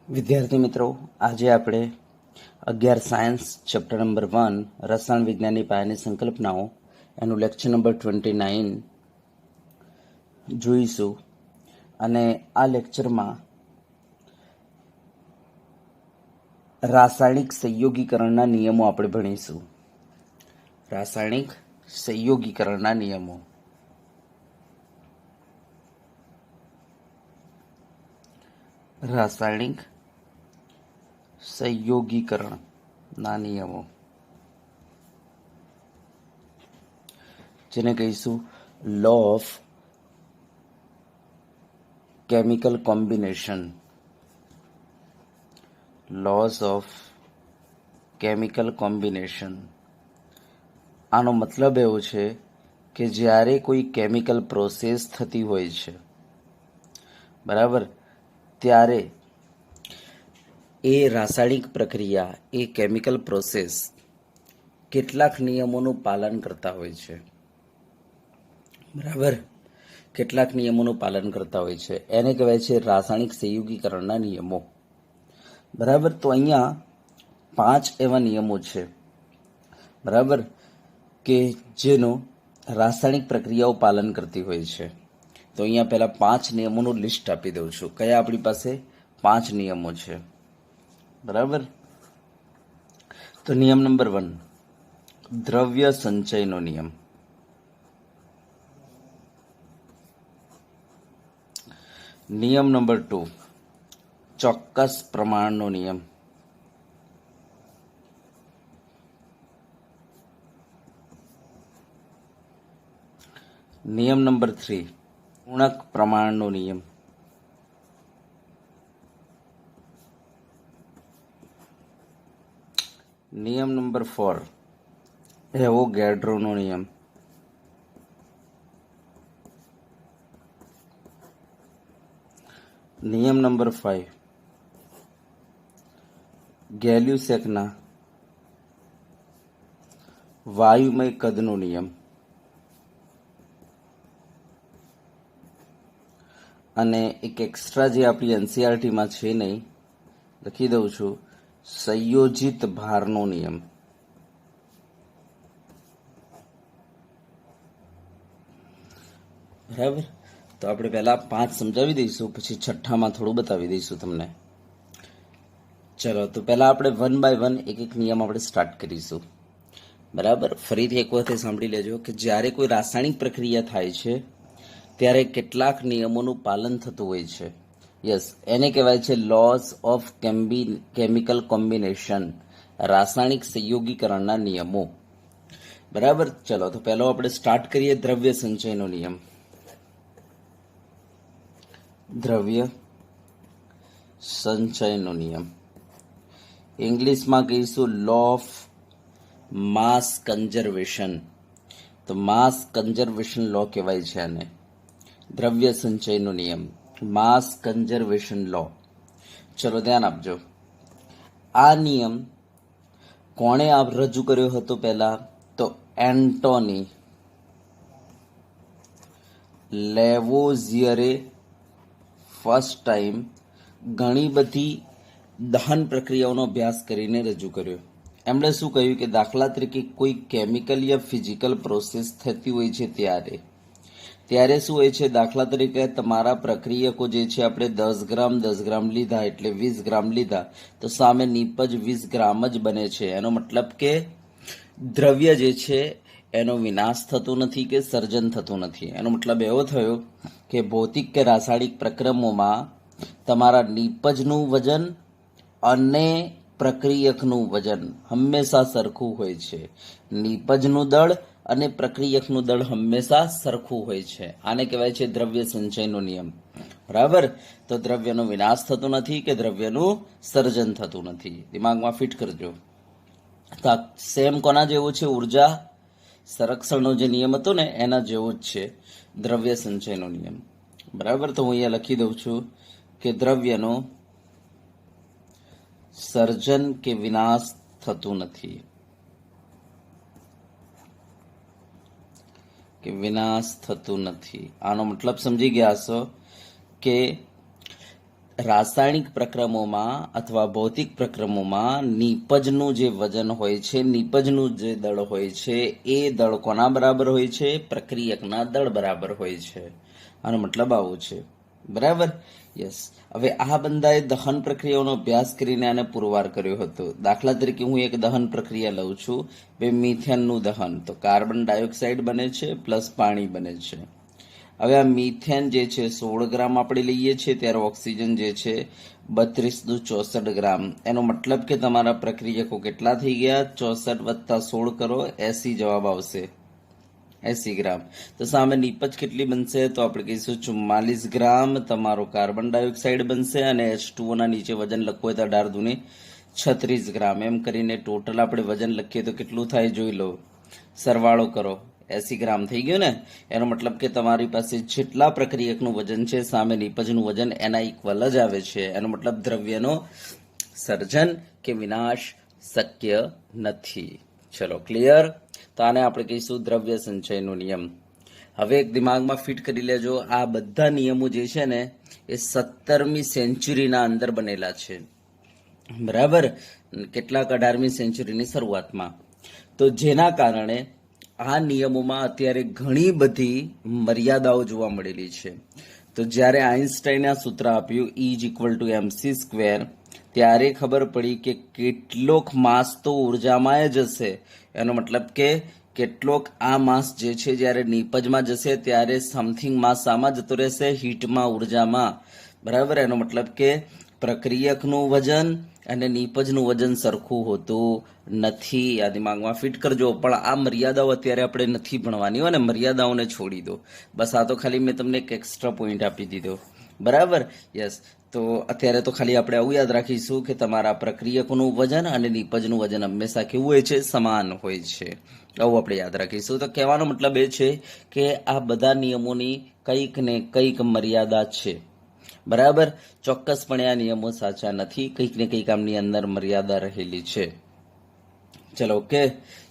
વિદ્યાર્થી મિત્રો, આજે આપણે 11 સાયન્સ ચેપ્ટર નંબર 1 રસાયણ વિજ્ઞાનની પાયાની સંકલ્પનાઓ એનું લેક્ચર નંબર 29 જોઈશું. અને આ લેક્ચરમાં રાસાયણિક સંયોગીકરણના નિયમો આપણે ભણીશું. રાસાયણિક સંયોગીકરણના નિયમો. રાસાયણિક સંયોગીકરણના નિયમો, જેને કહીશું law of chemical combination. Laws of chemical combination. આનો મતલબ એવો છે કે જ્યારે કોઈ કેમિકલ પ્રોસેસ થતી હોય છે, બરાબર, ત્યારે એ રાસાયણિક પ્રક્રિયા, એ કેમિકલ પ્રોસેસ કેટલાક નિયમોનું પાલન કરતા હોય છે. બરાબર, કેટલાક નિયમોનું પાલન કરતા હોય છે. એને કહેવાય છે રાસાયણિક સંયોગીકરણના નિયમો. બરાબર, તો અહીંયા 5 એવા નિયમો છે, બરાબર, કે જેનો રાસાયણિક પ્રક્રિયાઓ પાલન કરતી હોય છે. તો અહીંયા પહેલા 5 નિયમોનું લિસ્ટ આપી દઉં છું. કયા આપણી પાસે 5 નિયમો છે, બરાબર. તો નિયમ નંબર 1, દ્રવ્ય સંચયનો નિયમ. નિયમ નંબર 2, ચોક્કસ પ્રમાણનો નિયમ. નિયમ નંબર 3, ગુણક પ્રમાણનો નિયમ. નિયમ નંબર 4, એવોગાડ્રોનો નિયમ. નિયમ નંબર 5, ગેલ્યુસેકના વાયુમય કદનો નિયમ. અને એક એક્સ્ટ્રા જે આપણી એનસીઆરટીમાં છે નહીં, લખી દઉં છું, સંયોજિત ભારનો નિયમ. બરાબર, તો આપણે પહેલા 5 સમજાવી દઈશું, પછી છઠ્ઠામાં થોડું બતાવી દઈશું તમને. ચલો, તો પહેલા આપણે 1 બાય 1 એક એક નિયમ આપણે સ્ટાર્ટ કરીશું. બરાબર, ફરીથી એક વખત સાંભળી લેજો કે જ્યારે કોઈ રાસાયણિક પ્રક્રિયા થાય છે ત્યારે કેટલાક નિયમોનું પાલન થતું હોય છે. યસ, એને કહેવાય છે લોઝ ઓફ કેમિકલ કોમ્બિનેશન, રાસાયણિક સંયોગીકરણના નિયમો. બરાબર, ચલો તો પહેલો આપણે સ્ટાર્ટ કરીએ દ્રવ્ય સંચયનો નિયમ. દ્રવ્ય સંચયનો નિયમ ઇંગ્લિશમાં કહીશું લો ઓફ માસ કન્ઝર્વેશન. તો માસ કન્ઝર્વેશન લો કહેવાય છે આને. દ્રવ્ય સંચયનો નિયમ, માસ કન્ઝર્વેશન લો. ચલો ધ્યાન આપજો. આ નિયમ કોણે રજૂ કર્યો હતો પહેલા? તો એન્ટોની લેવોઝિયરે ફર્સ્ટ ટાઈમ ઘણી બધી દહન પ્રક્રિયાઓનો અભ્યાસ કરીને રજૂ કર્યો. એમણે શું કહ્યું કે દાખલા તરીકે કોઈ કેમિકલ યા ફિઝિકલ પ્રોસેસ થતી હોય છે ત્યારે શું હોય છે, દાખલા તરીકે તમારા પ્રક્રિયકો જે છે, આપણે 10 ગ્રામ લીધા એટલે 20 ગ્રામ લીધા, તો સામે નીપજ 20 ગ્રામ જ બને છે. એનો મતલબ કે દ્રવ્ય જે છે એનો વિનાશ થતો નથી કે સર્જન થતું નથી. એનો મતલબ એવો થયો કે ભૌતિક કે રાસાયણિક પ્રક્રમોમાં તમારા નીપજનું વજન અને પ્રક્રિયકનું વજન હંમેશા સરખું હોય છે. નીપજનું દળ અને પ્રક્રિયકનું દળ હંમેશા સરખું હોય છે. આને કહેવાય છે દ્રવ્ય સંચયનો નિયમ. બરાબર, તો દ્રવ્યનો વિનાશ થતો નથી કે દ્રવ્યનું સર્જન થતું નથી. દિમાગમાં ફિટ કરજો. તો સેમ કોના જેવું છે? ઉર્જા સંરક્ષણનો જે નિયમ હતો ને એના જેવો જ છે દ્રવ્ય સંચયનો નિયમ. બરાબર, તો હું અહીંયા લખી દઉં છું કે દ્રવ્યનો સર્જન કે વિનાશ થતું નથી, કે વિનાશ થતું નથી. આનો મતલબ સમજી ગયા હશો કે રાસાયણિક પ્રક્રમોમાં અથવા ભૌતિક પ્રક્રમોમાં નીપજનું જે વજન હોય છે, નીપજનું જે દળ હોય છે, એ દળ કોના બરાબર હોય છે? પ્રક્રિયકના દળ બરાબર હોય છે. આનો મતલબ આવો છે. બરાબર? યસ. હવે આ બંદાએ દહન પ્રક્રિયાઓનો અભ્યાસ કરીને આને પુરવાર કર્યો હતો. દાખલા તરીકે હું એક દહન પ્રક્રિયા લઉં છું, મિથેનનું દહન. તો કાર્બન ડાયોક્સાઇડ બને છે પ્લસ પાણી બને છે. હવે આ મિથેન જે છે 16 ગ્રામ આપણે લઈએ છીએ, ત્યારે ઓક્સિજન જે છે 32 દુ 64 ગ્રામ. એનો મતલબ કે તમારા પ્રક્રિયકો કેટલા થઈ ગયા? 64 + 16 કરો, 80 જવાબ આવશે. 80 ગ્રામ. તો સામે નીપજ કેટલી બનશે? તો આપણે કહીશું 44 ગ્રામ તમારો કાર્બન ડાયોક્સાઇડ બનશે, અને H2O ના નીચે વજન લખવું હોય તો 18 દુને 36 ગ્રામ. એમ કરીને ટોટલ આપણે વજન લખીએ તો કેટલું થાય જોઈ લો, સરવાળો કરો. 80 ગ્રામ થઈ ગયું ને? એનો મતલબ કે તમારી પાસે જેટલા પ્રક્રિયકનું વજન છે સામે નીપજનું વજન એના ઇક્વલ જ આવે છે. એનો મતલબ દ્રવ્યનો સર્જન કે વિનાશ શક્ય નથી. ચલો, ક્લિયર? તો આને આપણે કહીશું દ્રવ્ય સંચયનો નિયમ. હવે એક દિમાગમાં ફિટ કરી લેજો, આ બધા નિયમો જે છે ને એ 17મી સેન્ચુરીના અંદર બનેલા છે. બરાબર? કેટલાક 18મી સેન્ચુરીની શરૂઆતમાં. તો જેના કારણે આ નિયમોમાં અત્યારે ઘણી બધી મર્યાદાઓ જોવા મળેલી છે. તો જ્યારે આઇન્સ્ટાઈને આ સૂત્ર આપ્યું E=mc², ત્યારે ખબર પડી કે કેટલોક માસ તો ઉર્જામાં જ હશે. એનો મતલબ કે કેટલોક આ માસ જે છે જ્યારે નીપજમાં જશે ત્યારે સમથિંગ માસ આમાં જતો રહેશે, હીટમાં, ઉર્જામાં. બરાબર? એનો મતલબ કે પ્રક્રિયકનું વજન અને નીપજનું વજન સરખું હોતું નથી. આ દિમાગમાં ફિટ કરજો. પણ આ મર્યાદાઓ અત્યારે આપણે નથી ભણવાની હોય ને, મર્યાદાઓને છોડી દો. બસ આ તો ખાલી મેં તમને એક એક્સ્ટ્રા પોઈન્ટ આપી દીધો. બરાબર? યસ. તો અત્યારે તો ખાલી આપણે આવું યાદ રાખીશું કે તમારા પ્રક્રિયકનું વજન અને નીપજનું વજન હંમેશા કેવું હોય છે? સમાન હોય છે. આવું આપણે યાદ રાખીશું. તો કહેવાનો મતલબ એ છે કે આ બધા નિયમોની કંઈક ને કંઈક મર્યાદા છે. બરાબર? ચોક્કસપણે આ નિયમો સાચા નથી, કંઈક ને કંઈક આમની અંદર મર્યાદા રહેલી છે. ચલો, ઓકે?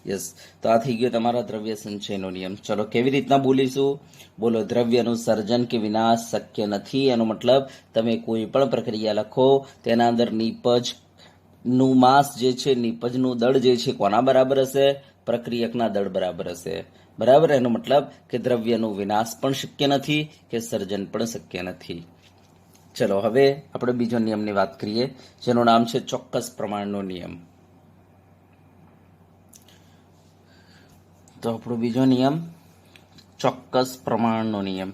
યસ. તો આ થઈ ગયો તમારા દ્રવ્ય સંચયનો નિયમ. ચલો, કેવી રીતના બોલીશું? બોલો, દ્રવ્યનું સર્જન કે વિનાશ શક્ય નથી. એનો મતલબ તમે કોઈ પણ પ્રક્રિયા લખો, તેના અંદર નીપજનું માસ જે છે, નીપજનું દળ જે છે કોના બરાબર હશે? પ્રક્રિયકના દળ બરાબર હશે. બરાબર? એનો મતલબ કે દ્રવ્યનું વિનાશ પણ શક્ય નથી કે સર્જન પણ શક્ય નથી. ચલો, હવે આપણે બીજો નિયમની વાત કરીએ, જેનું નામ છે ચોક્કસ પ્રમાણનો નિયમ. તો આપણો બીજો નિયમ ચોક્કસ પ્રમાણનો નિયમ.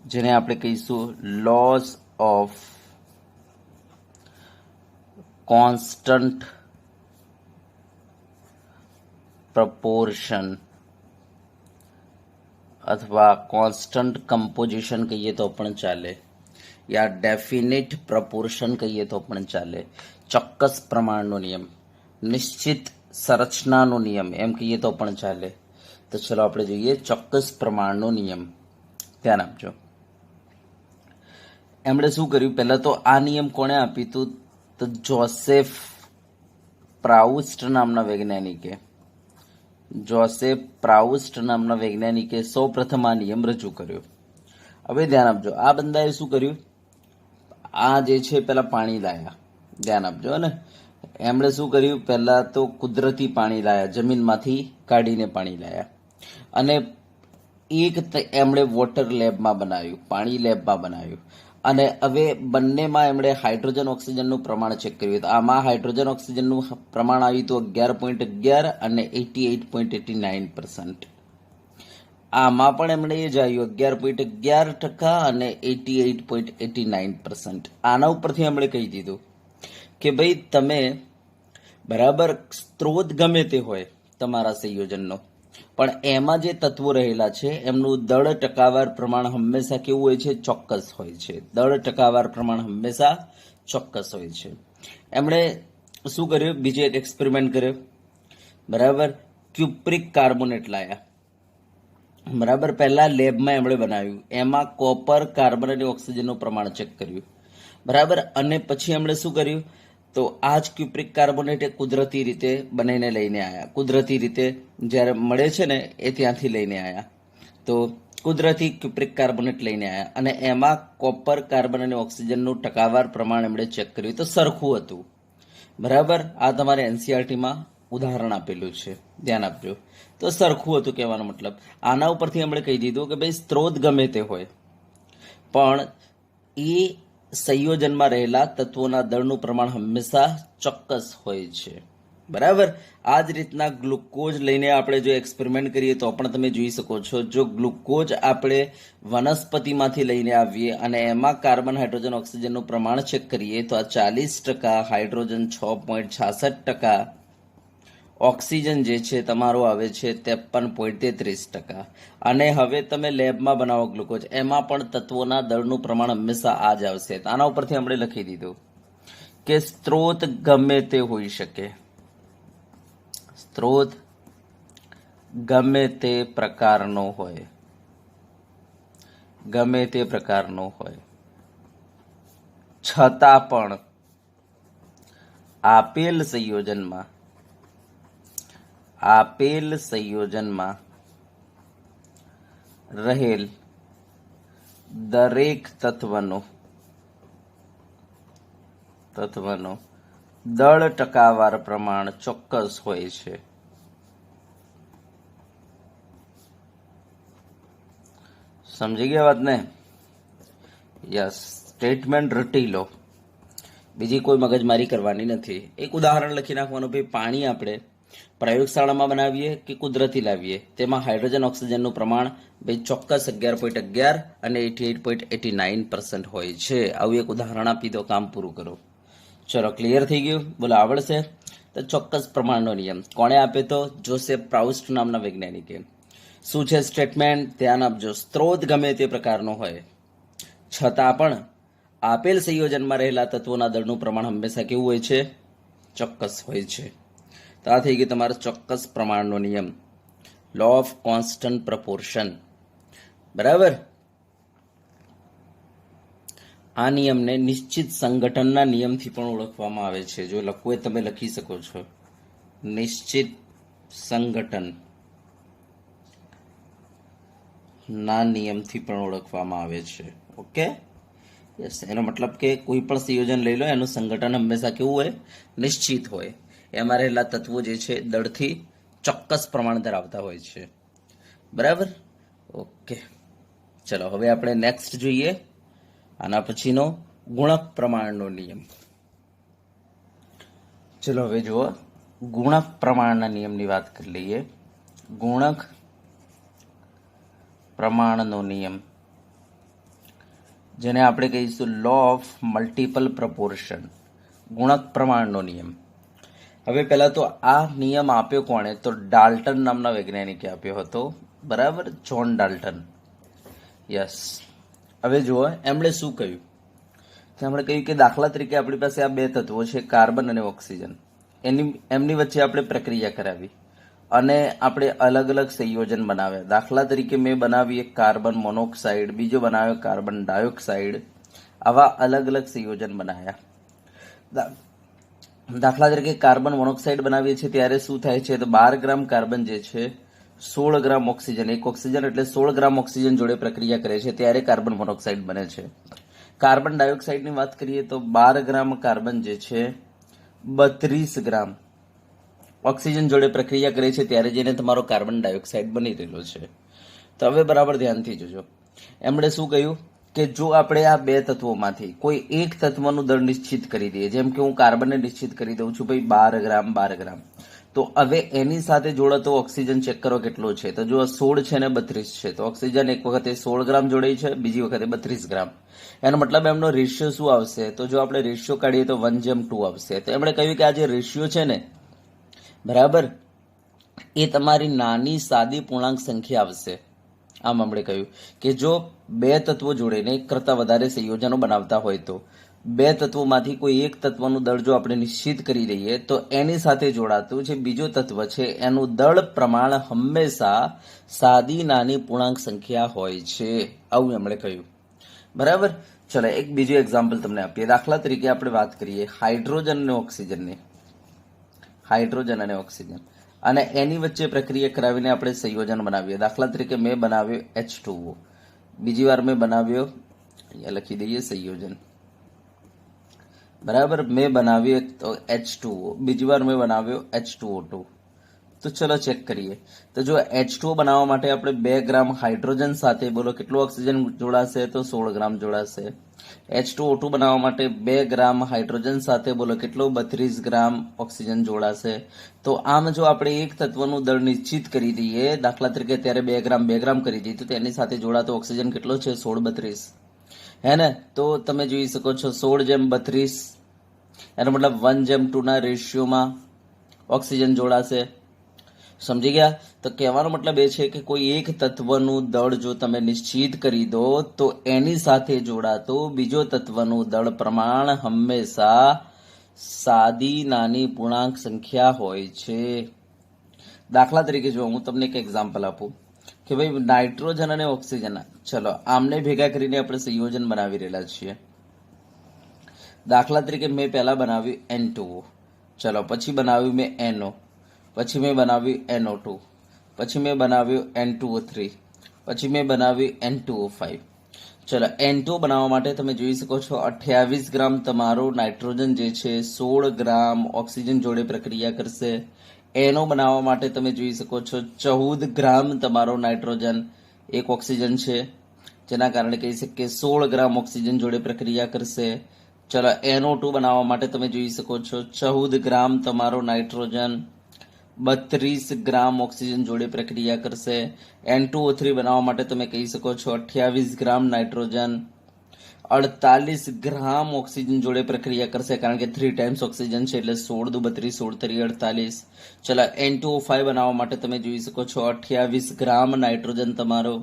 જેને આપણે કહીશું લોઝ ઓફ કોન્સ્ટન્ટ પ્રપોર્શન અથવા કોન્સ્ટન્ટ કમ્પોઝિશન કહીએ તો પણ ચાલે, યા ડેફિનેટ પ્રપોર્શન કહીએ તો પણ ચાલે. ચોક્કસ પ્રમાણનો નિયમ, નિશ્ચિત સંરચનાનો નિયમ એમ કહીએ તો પણ ચાલે. તો ચલો આપણે જોઈએ ચોક્કસ પ્રમાણનો નિયમ. ધ્યાન આપજો. એમણે શું કર્યું? પહેલા તો આ નિયમ કોણે આપ્યું હતું? તો જોસેફ પ્રાઉસ્ટ નામના વૈજ્ઞાનિકે. જોસેફ પ્રાઉસ્ટ નામના વૈજ્ઞાનિકે સૌ પ્રથમ આ નિયમ રજૂ કર્યો. હવે ધ્યાન આપજો, આ બંદાએ શું કર્યું? આ જે છે પેલા પાણી લાયા. ધ્યાન આપજો ને, એમણે શું કર્યું? પહેલા તો કુદરતી પાણી લાયા, જમીનમાંથી કાઢીને પાણી લાયા, અને એક એમણે વોટર લેબમાં બનાવ્યું, પાણી લેબમાં બનાવ્યું. અને હવે બંનેમાં એમણે હાઇડ્રોજન ઓક્સિજનનું પ્રમાણ ચેક કર્યું. તો આમાં હાઇડ્રોજન ઓક્સિજનનું પ્રમાણ આવ્યું હતું 11.11 અને 88.89%. આમાં પણ એમણે એ જ આવ્યું 11.11% અને 88.89%. આના ઉપરથી એમણે કહી દીધું કે ભાઈ તમે બરાબર સ્ત્રોત ગમે તે હોય તમારા સંયોજનનો, પણ એમાં જે તત્વો રહેલા છે એમનું દળ ટકાવાર પ્રમાણ હંમેશા કેવું હોય છે? ચોક્કસ હોય છે. દળ ટકાવાર પ્રમાણ હંમેશા ચોક્કસ હોય છે. એમણે શું કર્યું? બીજો એક એક્સપેરિમેન્ટ કર્યો. બરાબર? ક્યુપ્રિક કાર્બોનેટ લાયા. બરાબર? પહેલા લેબમાં એમણે બનાવ્યું, એમાં કોપર, કાર્બન અને ઓક્સિજનનું પ્રમાણ ચેક કર્યું. બરાબર? અને પછી એમણે શું કર્યું? તો આ જ ક્યુપ્રિક કાર્બોનેટ એ કુદરતી રીતે બનાવીને લઈને આવ્યા. કુદરતી રીતે જ્યારે મળે છે ને એ ત્યાંથી લઈને આવ્યા. તો કુદરતી ક્યુપ્રિક કાર્બોનેટ લઈને આવ્યા અને એમાં કોપર, કાર્બન અને ઓક્સિજનનું ટકાવાર પ્રમાણ એમણે ચેક કર્યું તો સરખું હતું. બરાબર, આ તમારે એનસીઆરટીમાં ઉદાહરણ આપેલું છે, ધ્યાન આપજો. તો સરખું હતું કહેવાનો મતલબ આના ઉપરથી એમણે કહી દીધું કે ભાઈ સ્ત્રોત ગમે તે હોય પણ એ સંયોજનમાં રહેલા તત્વોના દળનું પ્રમાણ હંમેશા ચોક્કસ હોય છે. બરાબર, આ જ રીતના ગ્લુકોઝ લઈને આપણે જો એક્સપેરિમેન્ટ કરીએ તો પણ તમે જોઈ શકો છો, જો ગ્લુકોઝ આપણે વનસ્પતિમાંથી લઈને આવીએ અને એમાં કાર્બન, હાઇડ્રોજન, ઓક્સિજનનું પ્રમાણ ચેક કરીએ તો આ 40%, હાઇડ્રોજન 6.66%, ઓક્સિજન જે છે તમારો આવે છે 53.33%. અને હવે તમે લેબમાં બનાવો ગ્લુકોઝ, એમાં પણ તત્વોના દળનું પ્રમાણ હંમેશા આ જ આવશે. આના ઉપરથી આપણે લખી દીધું કે સ્ત્રોત ગમે તે હોઈ શકે, સ્ત્રોત ગમે તે પ્રકારનો હોય, ગમે તે પ્રકારનો હોય, છતાં પણ આપેલ સંયોજનમાં રહેલ દરેક તત્વનો દળ ટકાવાર પ્રમાણ ચોક્કસ હોય છે. સમજી ગયા વાતને? યસ, સ્ટેટમેન્ટ રટી લો, બીજી કોઈ મગજમારી કરવાની નથી. એક ઉદાહરણ લખી નાખવાનું, ભાઈ પાણી આપણે પ્રયોગશાળામાં બનાવીએ કે કુદરતી લાવીએ, તેમાં હાઇડ્રોજન, ઓક્સિજનનું પ્રમાણ ભાઈ ચોક્કસ 11.11 અને 88.89% હોય છે. આવું એક ઉદાહરણ આપી દો, કામ પૂરું કરો. ચલો, ક્લિયર થઈ ગયું? બોલો, આવડશે? તો ચોક્કસ પ્રમાણનો નિયમ કોણે આપે? તો જોસેફ પ્રાઉસ્ટ નામના વૈજ્ઞાનિકે. શું છે સ્ટેટમેન્ટ? ધ્યાન આપજો. સ્ત્રોત ગમે તે પ્રકારનો હોય છતાં પણ આપેલ સંયોજનમાં રહેલા તત્વોના દળનું પ્રમાણ હંમેશા કેવું હોય છે? ચોક્કસ હોય છે. તો આ થઈ ગયું તમારો ચોક્કસ પ્રમાણનો નિયમ, લો ઓફ કોન્સ્ટન્ટ પ્રપોર્શન. બરાબર, આ નિયમને નિશ્ચિત સંગઠનના નિયમથી પણ ઓળખવામાં આવે છે. જો લખવું એ તમે લખી શકો છો, નિશ્ચિત સંગઠન ના નિયમથી પણ ઓળખવામાં આવે છે. ઓકે, યસ, એનો મતલબ કે કોઈ પણ સંયોજન લઈ લો, એનું સંગઠન હંમેશા કેવું હોય? નિશ્ચિત હોય. એમાં રહેલા તત્વો જે છે દળથી ચોક્કસ પ્રમાણ ધરાવતા હોય છે. બરાબર, ઓકે. ચલો, હવે આપણે નેક્સ્ટ જોઈએ આના પછીનો ગુણક પ્રમાણનો નિયમ. ચલો હવે જુઓ, ગુણક પ્રમાણના નિયમની વાત કરી લઈએ. ગુણક પ્રમાણનો નિયમ, જેને આપણે કહીશું લો ઓફ મલ્ટિપલ પ્રપોર્શન, ગુણક પ્રમાણનો નિયમ. હવે પહેલા તો આ નિયમ આપ્યો કોણે? તો ડાલ્ટન નામના વૈજ્ઞાનિકે આપ્યો હતો. બરાબર, જ્હોન ડાલ્ટન. યસ. હવે જુઓ, એમણે શું કહ્યું? એમણે કહ્યું કે દાખલા તરીકે આપણી પાસે આ બે તત્વો છે, કાર્બન અને ઓક્સિજન. એમની વચ્ચે આપણે પ્રક્રિયા કરાવી અને આપણે અલગ અલગ સંયોજન બનાવ્યા. દાખલા તરીકે મેં બનાવી એક કાર્બન મોનોક્સાઇડ, બીજો બનાવ્યો કાર્બન ડાયોક્સાઇડ. આવા અલગ અલગ સંયોજન બનાવ્યા. દાખલા તરીકે કાર્બન મોનોક્સાઇડ બનાવીએ છીએ ત્યારે શું થાય છે? તો 12 ગ્રામ કાર્બન જે છે 16 ગ્રામ ઓક્સિજન, એક ઓક્સિજન એટલે 16 ગ્રામ ઓક્સિજન જોડે પ્રક્રિયા કરે છે ત્યારે કાર્બન મોનોક્સાઇડ બને છે. કાર્બન ડાયોક્સાઇડની વાત કરીએ તો 12 ગ્રામ કાર્બન જે છે 32 ગ્રામ ઓક્સિજન જોડે પ્રક્રિયા કરે છે ત્યારે જેને તમારો કાર્બન ડાયોક્સાઇડ બની રહેલો છે. તો હવે બરાબર ધ્યાનથી જોજો, એમણે શું કહ્યું કે જો આપણે આ બે તત્વોમાંથી કોઈ એક તત્વનું દળ નિશ્ચિત કરી દઈએ, જેમ કે હું કાર્બનને નિશ્ચિત કરી દઉં છું ભાઈ 12 ગ્રામ, તો હવે એની સાથે જોડતો ઓક્સિજન ચેક કરો કેટલો છે. તો જો 16 છે ને 32 છે, તો ઓક્સિજન એક વખતે 16 ગ્રામ જોડાય છે, બીજી વખતે 32 ગ્રામ. એનો મતલબ એમનો રેશિયો શું આવશે? તો જો આપણે રેશિયો કાઢીએ તો 1:2 આવશે. તો એમણે કહ્યું કે આ જે રેશિયો છે ને, બરાબર, એ તમારી નાની સાદી પૂર્ણાંક સંખ્યા આવશે. આમ આપણે કહ્યું કે જો બે તત્વો જોડેને એક કરતાં વધારે સંયોજનો બનાવતા હોય તો બે તત્વોમાંથી કોઈ એક તત્વનું દળ જો આપણે નિશ્ચિત કરી દઈએ તો એની સાથે જોડાતું જે બીજો તત્વ છે એનું દળ પ્રમાણ હંમેશા સાદી નાની પૂર્ણાંક સંખ્યા હોય છે. આવું એમણે કહ્યું. બરાબર, ચલો એક બીજું એક્ઝામ્પલ તમને આપીએ. દાખલા તરીકે આપણે વાત કરીએ હાઇડ્રોજન અને ઓક્સિજનની. હાઇડ્રોજન અને ઓક્સિજન અને એની વચ્ચે પ્રક્રિયા કરાવીને આપણે સંયોજન બનાવીએ. દાખલા તરીકે મેં બનાવ્યો H2O, બીજી વાર મેં બનાવ્યો, અહીંયા લખી દઈએ સંયોજન. બરાબર, મેં બનાવ્યો તો H2O, બીજી વાર મેં બનાવ્યો H2O2. તો ચલો ચેક કરીએ. તો જો H2O બનાવવા માટે આપણે 2 ગ્રામ હાઇડ્રોજન સાથે બોલો કેટલું ઓક્સિજન જોડાશે? તો 16 ગ્રામ જોડાશે. H2O2 બનાવવા માટે 2 ગ્રામ હાઇડ્રોજન સાથે બોલો કેટલું? 32 ગ્રામ ઓક્સિજન જોડાશે. તો આમ જો આપણે એક તત્વનું દળ નિશ્ચિત કરી દઈએ, દાખલા તરીકે ત્યારે 2 ગ્રામ કરી દઈએ, તો તેની સાથે જોડાતો ઓક્સિજન કેટલો છે? 16 32, હે ને? તો તમે જોઈ શકો છો 16:32, એનો મતલબ 1:2 ના રેશિયોમાં ઓક્સિજન જોડાશે. સમજી ગયા? તો કહેવાનો મતલબ એ છે કે કોઈ એક તત્વનું દળ જો તમે નિશ્ચિત કરી દો તો એની સાથે જોડાતો બીજો તત્વનું દળ પ્રમાણ હંમેશા સાદી નાની પૂર્ણાંક સંખ્યા હોય છે. દાખલા તરીકે જો હું તમને એક એક્ઝામ્પલ આપું કે ભાઈ નાઇટ્રોજન અને ઓક્સિજન, ચલો આમને ભેગા કરીને આપણે સંયોજન બનાવી રહેલા છીએ. દાખલા તરીકે મેં પહેલા બનાવ્યું N2O, ચલો પછી બનાવ્યું મેં NO, પછી મેં બનાવ્યું NO2, પછી મેં બનાવ્યું N2O3, પછી મેં બનાવ્યું N2O5. ચલો N2 બનાવવા માટે તમે જોઈ શકો છો 28 ગ્રામ તમારું નાઇટ્રોજન જે છે 16 ગ્રામ ઓક્સિજન જોડે પ્રક્રિયા કરશે. NO બનાવવા માટે તમે જોઈ શકો છો 14 ગ્રામ તમારો નાઇટ્રોજન, એક ઓક્સિજન છે, જેના કારણે કહી શકીએ 16 ગ્રામ ઓક્સિજન જોડે પ્રક્રિયા કરશે. ચલો NO2 બનાવવા માટે તમે જોઈ શકો છો 14 ગ્રામ તમારો નાઇટ્રોજન 32 ગ્રામ ઓક્સિજન જોડે પ્રક્રિયા કરશે. N2O3 બનાવવા માટે તમે કહી શકો છો 28 ગ્રામ નાઇટ્રોજન 48 ગ્રામ ઓક્સિજન જોડે પ્રક્રિયા કરશે, કારણ કે 3 ટાઈમ્સ ઓક્સિજન છે એટલે 16 × 2 = 32, 16 × 48. ચલો N2O5 બનાવવા માટે તમે જોઈ શકો છો 28 ગ્રામ નાઇટ્રોજન તમારો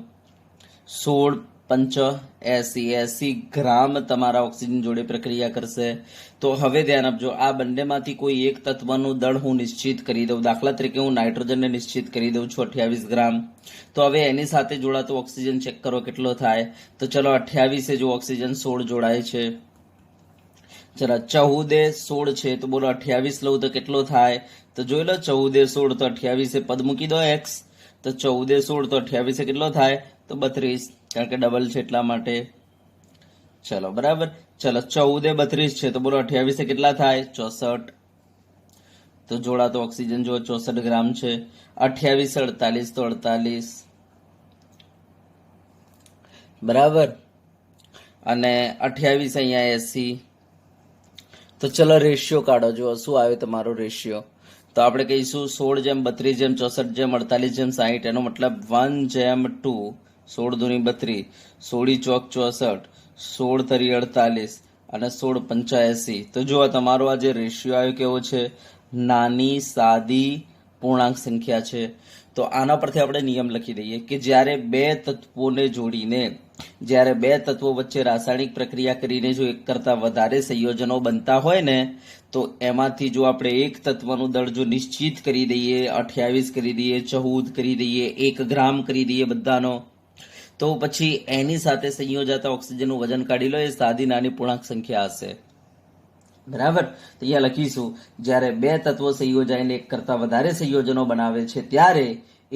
16 × 5 = 80 ગ્રામ તમારા ઓક્સિજન જોડે પ્રક્રિયા કરશે. તો હવે ધ્યાન આપજો, આ બંનેમાંથી કોઈ એક તત્વનું દળ હું નિશ્ચિત કરી દઉં. દાખલા તરીકે હું નાઇટ્રોજનને નિશ્ચિત કરી દઉં છું 28 ગ્રામ. તો હવે એની સાથે જોડાતો ઓક્સિજન ચેક કરો કેટલો થાય. તો ચલો 28 જો ઓક્સિજન 16 જોડાય છે, ચલો 14 16 છે, તો બોલો 28 લઉં તો કેટલો થાય? તો જોઈ લો 14 16 તો 28 પદ મૂકી દો x, તો 14 16 તો 28 કેટલો થાય? તો 32, કારણ કે ડબલ છે એટલા માટે. ચલો બરાબર, ચલો 14 32 છે, તો બોલો 28 કેટલા થાય? 64. તો જોડાતો ઓક્સિજન જો 64 ગ્રામ છે. 28 48 તો 48, બરાબર, અને 28 અહીંયા 80. તો ચલો રેશિયો કાઢો, જો શું આવે તમારો રેશિયો. તો આપણે કહીશું 16:32 64 48 60, એનો મતલબ 1:2, 16 × 2 = 32, 16 × 4 = 64, 16 × 3 = 48 અને 16 × 5 = 80. તો જો તમારો આ જે રેશિયો આવ્યો કેવો છે? નાની સાદી પૂર્ણાંક સંખ્યા છે. તો આના પરથી આપણે નિયમ લખી દઈએ કે જ્યારે બે તત્વોને જોડીને, જ્યારે બે તત્વો વચ્ચે રાસાયણિક પ્રક્રિયા કરીને જો એક કરતાં વધારે સંયોજનો બનતા હોય ને, તો એમાંથી જો આપણે એક તત્વનું દળ જો નિશ્ચિત કરી દઈએ, 28 કરી દઈએ, 14 કરી દઈએ, 1 ગ્રામ કરી દઈએ બધાનો, તો પછી એની સાથે સંયોજાતા ઓક્સિજનનું વજન કાઢી લો, એ સાદી નાની પૂર્ણાંક સંખ્યા હશે. બરાબર, તો અહીંયા લખીશું જ્યારે બે તત્વો સંયોજાઈને એક કરતાં વધારે સંયોજનો બનાવે છે ત્યારે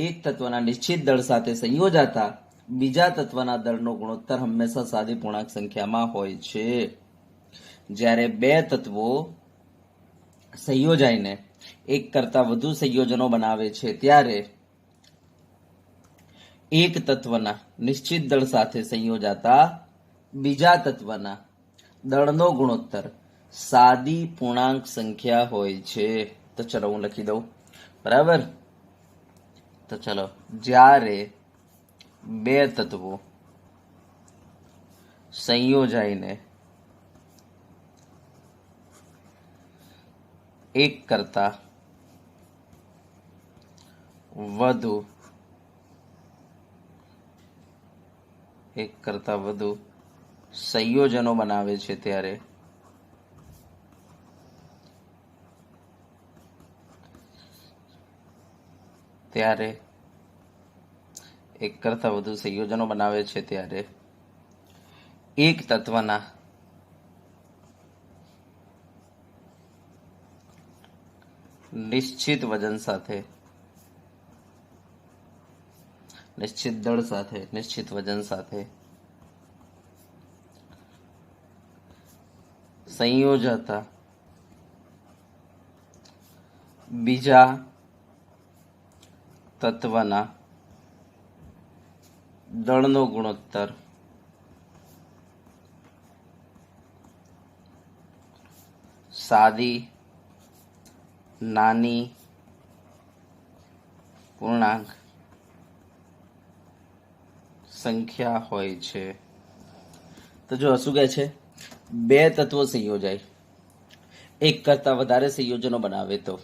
એક તત્વના નિશ્ચિત દળ સાથે સંયોજાતા બીજા તત્વના દળનો ગુણોત્તર હંમેશા સાદી પૂર્ણાંક સંખ્યામાં હોય છે. જ્યારે બે તત્વો સંયોજાઈને એક કરતાં વધુ સંયોજનો બનાવે છે ત્યારે એક તત્વના નિશ્ચિત દળ સાથે સંયોજાતા બીજા તત્વના દળનો ગુણોત્તર સાદી પૂર્ણાંક સંખ્યા હોય છે. તો ચલો હું લખી દઉં, બરાબર. તો ચલો, જ્યારે બે તત્વો સંયોજાઈને એક કરતા વધુ સંયોજનો બનાવે છે ત્યારે એક કરતાં વધુ સંયોજનો બનાવે છે ત્યારે એક તત્વના નિશ્ચિત વજન સાથે નિશ્ચિત દળ સાથે, નિશ્ચિત વજન સાથે સંયોજાતા બીજા તત્વના દળનો ગુણોત્તર સાદી નાની પૂર્ણાંક સંખ્યા હોય છે. તો જો શું કહે છે, બે તત્વો સંયોજાય, એક કરતા વધારે સંયોજનો બનાવે તો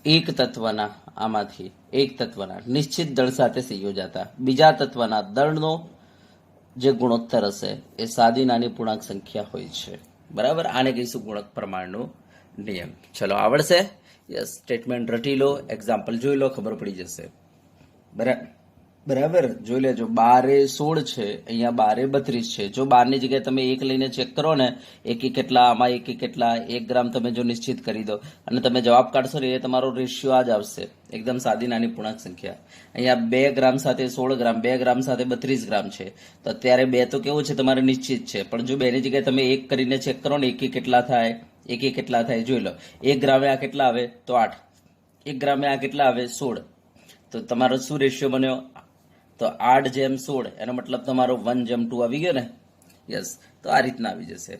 એક તત્વના આમાંથી એક તત્વના નિશ્ચિત દળ સાથે સંયોજાતા બીજા તત્વના દળનો જે ગુણોત્તર હશે એ સાદી નાની પૂર્ણાંક સંખ્યા હોય છે. બરાબર, આને કહીશું ગુણક પ્રમાણનો નિયમ. ચલો, આવડશે? યસ, સ્ટેટમેન્ટ રટી લો, એક્ઝામ્પલ જોઈ લો, ખબર પડી જશે. બરાબર, જોઈ લેજો. 12 16 છે, અહીંયા 12 32 છે. જો 12 ની જગ્યાએ તમે 1 લઈને ચેક કરો ને, એકી કેટલા, આમાં એકી કેટલા, 1 ગ્રામ તમે જો નિશ્ચિત કરી દો અને તમે જવાબ કાઢશો ને, એ તમારો રેશિયો આ જ આવશે, એકદમ સાદી નાની પૂર્ણાંક સંખ્યા. અહીંયા 2 ગ્રામ સાથે 16 ગ્રામ, 2 ગ્રામ સાથે 32 ગ્રામ છે. તો અત્યારે 2 તો કેવું છે, તમારે નિશ્ચિત છે. પણ જો 2 ની જગ્યાએ તમે 1 કરીને ચેક કરો ને, એકી કેટલા થાય, એકી કેટલા થાય, જોઈ લો. 1 ગ્રામે આ કેટલા આવે તો 8, 1 ગ્રામે આ કેટલા આવે 16. તો તમારો શું રેશિયો બન્યો? તો 8:16, એનો મતલબ તમારો 1:2 આવી ગયો ને. યસ, તો આ રીતના આવી જશે.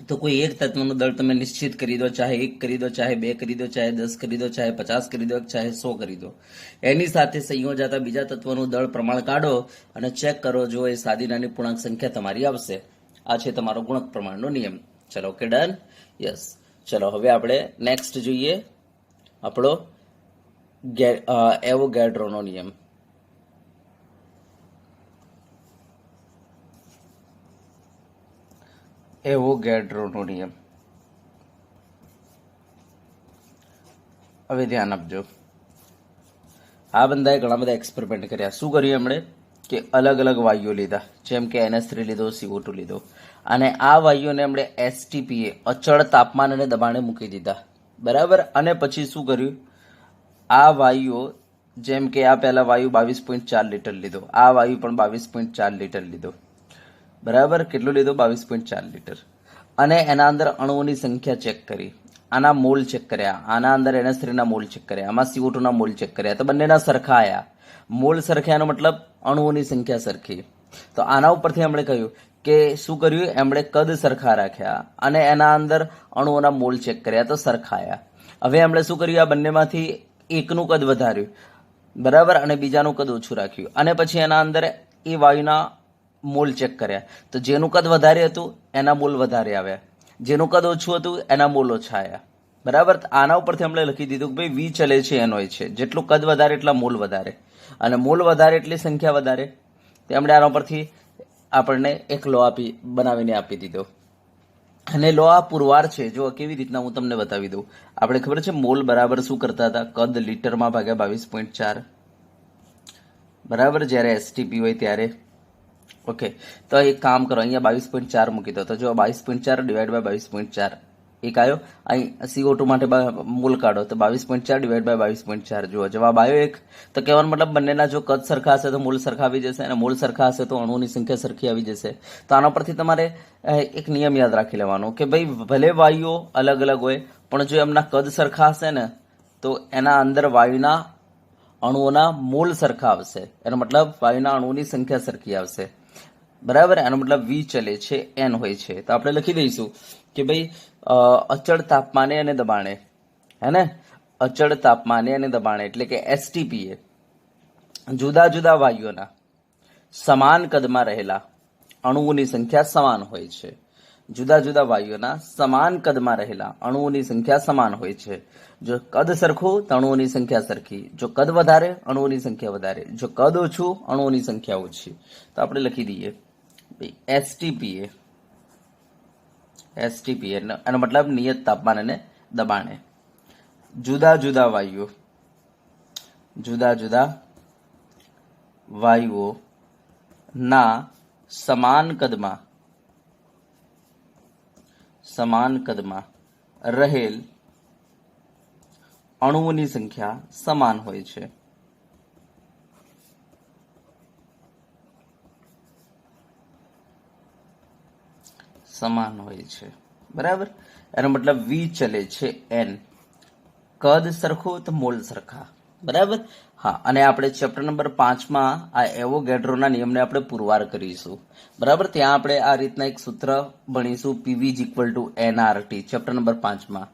તો કોઈ એક તત્વનું દળ તમે નિશ્ચિત કરી દો, ચાહે 1 કરી દો, ચાહે 2 કરી દો, ચાહે 10 કરી દો, ચાહે 50 કરી દો, ચાહે 100 કરી દો. એની સાથે સંયોજાતા બીજા તત્વનું દળ પ્રમાણ કાઢો અને ચેક કરો, જો એ સાદી નાની પૂર્ણાંક સંખ્યા તમારી આવશે. આ છે તમારો ગુણક પ્રમાણનો નિયમ. ચલો, ઓકે, ડન. યસ, ચલો હવે આપણે નેક્સ્ટ જોઈએ આપણો એવોગાડ્રોનો નિયમ. એવોગાડ્રોનો નિયમ. હવે ધ્યાન આપજો. આ બંદાએ ઘણા બધા એક્સપેરિમેન્ટ કર્યા. શું કર્યું એમણે કે અલગ અલગ વાયુઓ લીધા, જેમ કે NH3 લીધો, CO2 લીધો, અને આ વાયુઓને એમણે STPA અચળ તાપમાન અને દબાણે મૂકી દીધા. બરાબર, અને પછી શું કર્યું, આ વાયુઓ જેમ કે આ પહેલા વાયુ 22.4 લીટર લીધો, આ વાયુ પણ 22.4 લીટર લીધો. બરાબર, કેટલું લીધો? 22.4 લીટર. અને એના અંદર અણુઓની સંખ્યા ચેક કરી, આના મોલ ચેક કર્યા, આના અંદર NH3 ના મોલ ચેક કર્યા, આમાં CO2 ના મોલ ચેક કર્યા. તો બંનેના સરખા આયા. મોલ સરખાનો મતલબ અણુઓની સંખ્યા સરખી. તો આના ઉપરથી એમણે કહ્યું કે શું કર્યું, એમણે કદ સરખા રાખ્યા અને એના અંદર અણુઓના મોલ ચેક કર્યા, તો સરખા આયા. હવે એમણે શું કર્યું, આ બંનેમાંથી એકનું કદ વધાર્યું, બરાબર, અને બીજાનું કદ ઓછું રાખ્યું. અને પછી એના અંદર એ વાયુના મોલ ચેક કર્યા. તો જેનું કદ વધારે હતું એના મોલ વધારે આવ્યા, જેનું કદ ઓછું હતું એના મોલ ઓછા આવ્યા. બરાબર, આના ઉપરથી આપણે લખી દીધું કે ભાઈ વી ચલે છે એનો છે, જેટલું કદ વધારે એટલા મોલ વધારે, અને મોલ વધારે એટલી સંખ્યા વધારે. તેમણે આના પરથી આપણને એક લો બનાવીને આપી દીધો. અને લો આ પુરવાર છે. જો કેવી રીતના હું તમને બતાવી દઉં. આપણે ખબર છે મોલ બરાબર શું કરતા હતા, કદ લીટરમાં ભાગ્યા 22.4. બરાબર, જ્યારે STP હોય ત્યારે. ઓકે, તો એક કામ કરો, અહીંયા 22.4 મૂકી દો. તો જો 22.4 ડિવાઈડ બાય 22.4 એક આવ્યો. અહીં CO2 માટે મૂલ કાઢો, તો 22.4 ડિવાઈડ બાય 22.4, જુઓ જવાબ આવ્યો એક. તો કહેવાનો મતલબ બંનેના જો કદ સરખા હશે તો મૂલ સરખા આવી જશે, અને મૂલ સરખા હશે તો અણુની સંખ્યા સરખી આવી જશે. તો આના પરથી તમારે એક નિયમ યાદ રાખી લેવાનો કે ભાઈ ભલે વાયુઓ અલગ અલગ હોય, પણ જો એમના કદ સરખા હશે ને તો એના અંદર વાયુના અણુઓના મોલ સરખા આવશે. એનો મતલબ વાયુના અણુઓની સંખ્યા સરખી આવશે. બરાબર, એનો મતલબ વી ચલે છે, N હોય છે. તો આપણે લખી દઈશું કે ભાઈ અચળ તાપમાને અને દબાણે, હે ને, અચળ તાપમાને અને દબાણે એટલે કે STPA જુદા જુદા વાયુઓના સમાન કદમાં રહેલા અણુઓની સંખ્યા સમાન હોય છે. જુદા જુદા વાયુઓના સમાન કદમાં રહેલા અણુઓની સંખ્યા સમાન હોય છે. જો કદ સરખું તો અણુઓની સંખ્યા સરખી, જો કદ વધારે અણુઓની સંખ્યા વધારે, જો કદ ઓછું અણુઓની સંખ્યા ઓછી. તો આપણે લખી દઈએ STPA એનો મતલબ નિયત તાપમાન અને દબાણે જુદા જુદા વાયુઓ ના સમાન કદમાં રહેલ અણુઓની સંખ્યા સમાન હોય છે. સમાન હોય છે. બરાબર, એનો મતલબ v ચલે છે n, કદ સરખું તો મોલ સરખા. બરાબર. હા, અને આપણે ચેપ્ટર નંબર 5માં આ એવોગેડ્રોના નિયમને આપણે પુરવાર કરીશું. બરાબર, ત્યાં આપણે આ રીતના એક સૂત્ર ભણીશું, PV is equal to NRT, chapter number 5માં.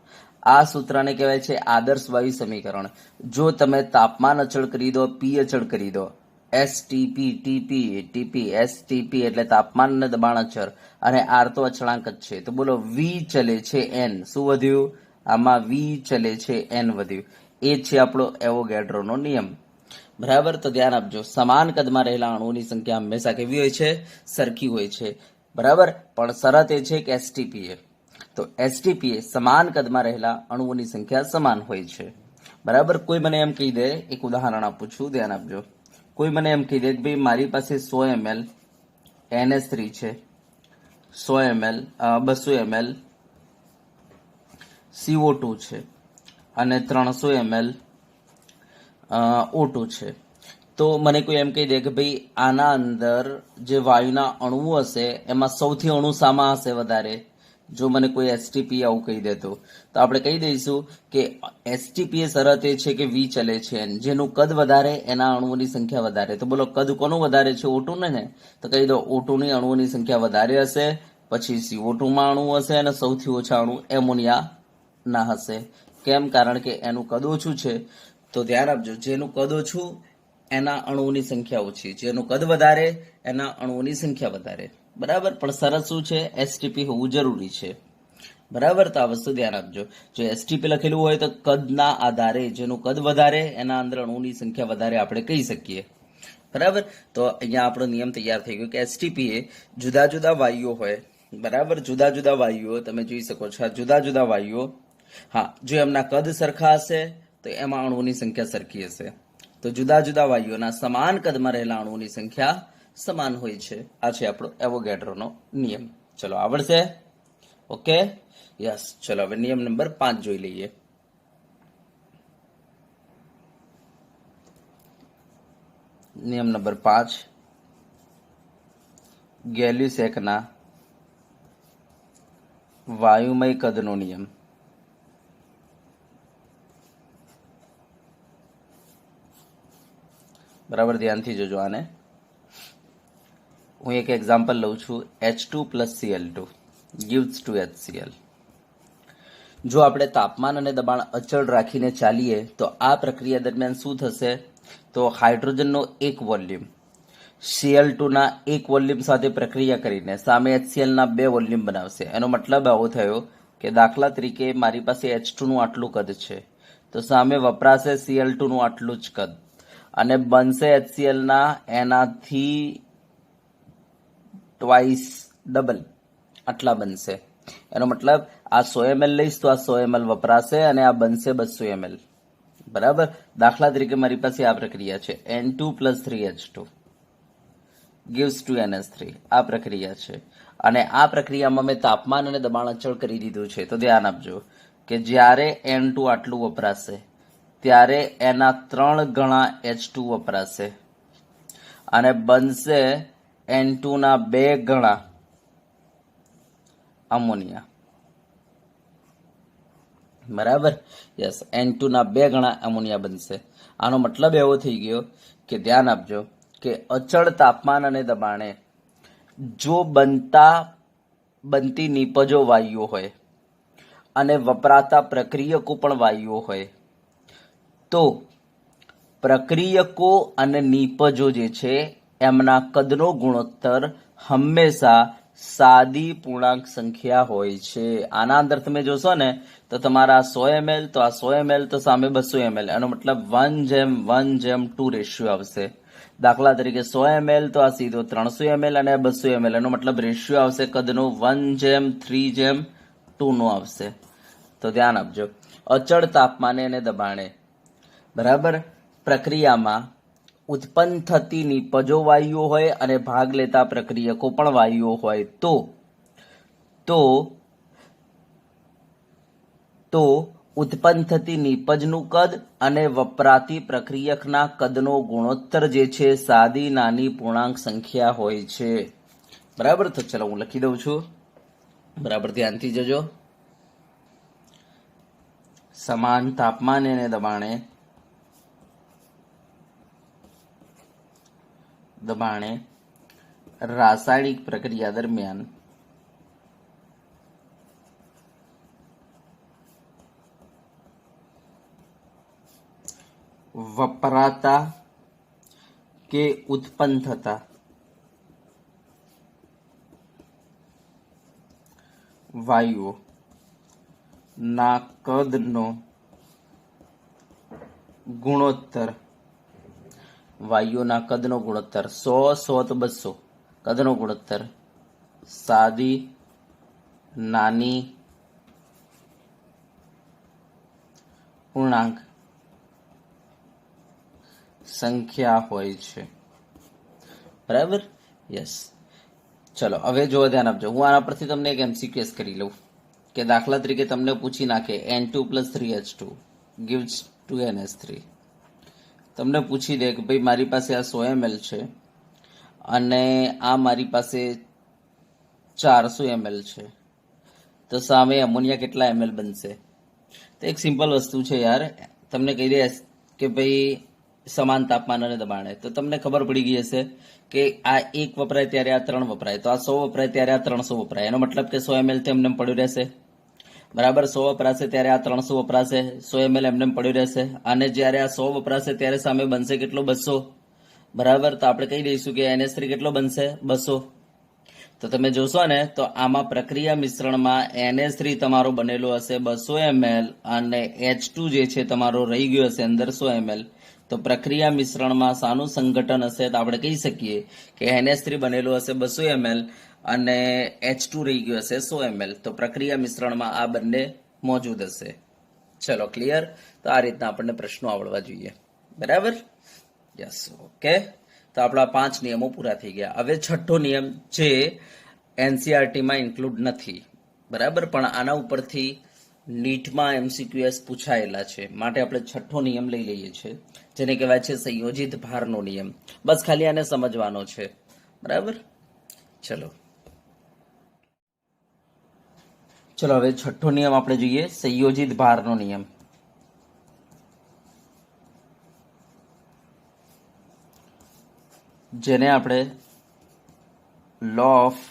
આ સૂત્રને કહેવાય છે આદર્શ વાયુ સમીકરણ. જો તમે તાપમાન અચળ કરી દો, પી અચળ કરી દો, એસટીપી, ટીપી, ટીપી, એસટીપી એટલે તાપમાન અને દબાણ અચળ, અને આર તો અચળાંક જ છે. તો બોલો વી ચલે છે એન, શું વધ્યું? આમાં વી ચલે છે એન વધ્યું. એ છે આપણો એવોગેડ્રોનો નિયમ. બરાબર, તો ધ્યાન આપજો, સમાન કદમાં રહેલા અણુઓની સંખ્યા હંમેશા કેવી હોય છે? સરખી હોય છે. બરાબર, પણ શરત એ છે કે એસટીપીએ, તો એસટીપીએ સમાન કદમાં રહેલા અણુઓની સંખ્યા સમાન હોય છે. બરાબર, કોઈ મને એમ કહી દે, એક ઉદાહરણ આપું છું, ધ્યાન આપજો. કોઈ મને એમ કહી દે કે ભાઈ મારી પાસે 100 ml NH3 છે, 100 ml 200 ml CO2 છે અને 300 ml O2 છે. તો મને કોઈ એમ કહી દે કે ભાઈ આના અંદર જે વાયુના અણુઓ હશે એમાં સૌથી અણુ શામાં હશે વધારે? જો મને કોઈ એસટીપી આવું કહી દે તો આપણે કહી દઈશું કે એસટીપી શરત એ છે કે વી ચલે છે, જેનું કદ વધારે એના અણુઓની સંખ્યા વધારે. તો બોલો કદ કોનું વધારે છે? O2 ને. તો કહી દો O2 ની અણુઓની સંખ્યા વધારે હશે, પછી CO2 માં અણુ હશે અને સૌથી ઓછા અણુ એમોનિયા ના હશે. કેમ? કારણ કે એનું કદ ઓછું છે. તો ધ્યાન આપજો, જેનું કદ ઓછું એના અણુઓની સંખ્યા ઓછી, જેનું કદ વધારે એના અણુઓની સંખ્યા વધારે. બરાબર, પણ શરત શું છે? એસટીપી હોવું જરૂરી છે. બરાબર, તો આ વસ્તુ ધ્યાન આપજો. જો એસટીપી લખેલું હોય તો કદના આધારે, જેનું કદ વધારે એના અંદર અણુની સંખ્યા વધારે આપણે કહી શકીએ. બરાબર, તો અહીંયા આપણો નિયમ તૈયાર થઈ ગયો કે એસટીપી એ જુદા જુદા વાયુઓ હોય. બરાબર, જુદા જુદા વાયુઓ તમે જોઈ શકો છો, જુદા જુદા વાયુઓ. હા, જો એમના કદ સરખા હશે તો એમાં અણુઓની સંખ્યા સરખી હશે. તો જુદા જુદા વાયુઓના સમાન કદમાં રહેલા અણુઓની સંખ્યા સમાન હોય છે. આ છે આપણો એવોગેડ્રોનો નિયમ. ચલો, આવડશે? Okay, yes. ચલો, હવે નિયમ નંબર 5 જોઈ લઈએ. નિયમ નંબર 5, ગેલ્યુસેકના વાયુમય કદનો નિયમ. બરાબર, ધ્યાનથી જોજો આને. હું એક એક્ઝામ્પલ લઉં છું, H2 + Cl2 gives to HCl. જો આપણે તાપમાન અને દબાણ અચળ રાખીને ચાલીએ તો આ પ્રક્રિયા દરમિયાન શું થશે? તો હાઇડ્રોજનનો એક વોલ્યુમ Cl2 ના એક વોલ્યુમ સાથે પ્રક્રિયા કરીને સામે HCl ના 2 વોલ્યુમ બનાવશે. એનો મતલબ આવો થયો કે દાખલા તરીકે મારી પાસે H2 નું આટલું કદ છે, તો સામે વપરાશે Cl2 નું આટલું જ કદ, અને બનશે HCl ના એનાથી ટ્વાઇસ ડબલ આટલા બનશે. એનો મતલબ આ 100 ml લઈશ તો આ 100 ml વપરાશે અને આ બનશે 200 ml. બરાબર, દાખલા તરીકે મારી પાસે આ પ્રક્રિયા છે, N2 + 3H2 gives to NH3. આ પ્રક્રિયા છે, અને આ પ્રક્રિયામાં મેં તાપમાન અને દબાણ અચળ કરી દીધું છે. તો ધ્યાન આપજો કે જ્યારે N2 આટલું વપરાશે ત્યારે એના 3 ગણા H2 વપરાશે અને બનશે N2 ના 2 ગણા અમોનિયા. બરાબર, યસ, N2 ના 2 ગણા અમોનિયા બનશે. આનો મતલબ એવો થઈ ગયો કે ધ્યાન આપજો કે અચળ તાપમાન અને દબાણે જો બનતી નિપજો વાયુઓ હોય અને વપરાતા પ્રક્રિયકો પણ વાયુઓ હોય, તો પ્રક્રિયકો અને નિપજો જે છે એમના કદનો ગુણોત્તર હંમેશા સાદી પૂર્ણાંક સંખ્યા હોય છે. આના અંદર તમે જોશો ને તો તમારા 100 ml તો આ 100 ml તો સામે 200 ml, એનો મતલબ 1:1:2 રેશિયો આવશે. દાખલા તરીકે 100 ml તો આ સીધો 300 ml અને 200 ml, એનો મતલબ રેશિયો આવશે કદનો 1:3:2 નો આવશે. તો ધ્યાન આપજો, અચળ તાપમાને અને દબાણે બરાબર પ્રક્રિયામાં ઉત્પન્ન થતી નિપજો વાયુઓ હોય અને ભાગ લેતા પ્રક્રિયકો પણ વાયુઓ હોય, તો ઉત્પન્ન થતી નિપજનું કદ અને વપરાતી પ્રક્રિયકના કદનો ગુણોત્તર જે છે સાદી નાની પૂર્ણાંક સંખ્યા હોય છે. બરાબર, તો ચલો હું લખી દઉં છું. બરાબર ધ્યાનથી જોજો. સમાન તાપમાને અને દબાણે રાસાયણિક પ્રક્રિયા દરમિયાન વપરાતા કે ઉત્પન્ન થતા વાયુઓ ના કદનો ગુણોત્તર, વાયુઓના કદનો ગુણોત્તર 100, 100 તો 200, કદનો ગુણોત્તર સાદી નાની પૂર્ણાંક સંખ્યા હોય છે. બરાબર, યસ. ચલો હવે જો ધ્યાન આપજો. હું આના પરથી તમને એક MCQs કરી લઉં કે દાખલા તરીકે તમને પૂછી નાખે N2 + 3H2 gives 2NH3. તમને પૂછી દે કે ભાઈ મારી પાસે આ 100 ml છે અને આ મારી પાસે 400 ml છે, તો સામે એમોનિયા કેટલા ml બનશે? તો એક સિમ્પલ વસ્તુ છે યાર, તમને કહી દે કે ભાઈ સમાન તાપમાન અને દબાણે, તો તમને ખબર પડી ગઈ હશે કે આ 1 વપરાય ત્યારે આ 3 વપરાય, તો આ 100 વપરાય ત્યારે આ 300 વપરાય. એનો મતલબ કે 100 ml તો એમને પડ્યું રહેશે. બરાબર, 100 વપરાશે ત્યારે આ 300 વપરાશે, 100 ml એમને પડ્યું રહેશે. અને જ્યારે આ 100 વપરાશે ત્યારે સામે બનશે કેટલો? 200. બરાબર, તો આપણે કહી દઈશું કે NH3 કેટલો બનશે? 200. તો તમે જોશો ને તો આમાં પ્રક્રિયા મિશ્રણમાં NH3 તમારો બનેલો હશે 200 ml અને H2 જે છે તમારો રહી ગયો હશે અંદર 100 ml. તો પ્રક્રિયા મિશ્રણમાં શાનું સંઘટન હશે? તો આપણે કહી શકીએ કે NH3 બનેલું હશે 200 ml અને H2 રહી ગયો હશે 100 ml. તો પ્રક્રિયા મિશ્રણમાં આ બંને મોજૂદ હશે. ચલો ક્લિયર? તો આ રીતના આપણને પ્રશ્નો આવડવા જોઈએ. બરાબર, યસ, ઓકે. તો આપણા 5 નિયમો પૂરા થઈ ગયા. હવે છઠ્ઠો નિયમ જે NCERT માં ઇન્ક્લુડ નથી, બરાબર, પણ આના ઉપરથી નીટમાં MCQs પૂછાયેલા છે, માટે આપણે છઠ્ઠો નિયમ લઈ લઈએ છીએ, જેને કહેવાય છે સંયોજિત ભારનો નિયમ. બસ ખાલી આને સમજવાનો છે. બરાબર, ચલો હવે છઠ્ઠો નિયમ આપણે જોઈએ, સંયોજિત ભારનો નિયમ. જેને આપણે લો ઓફ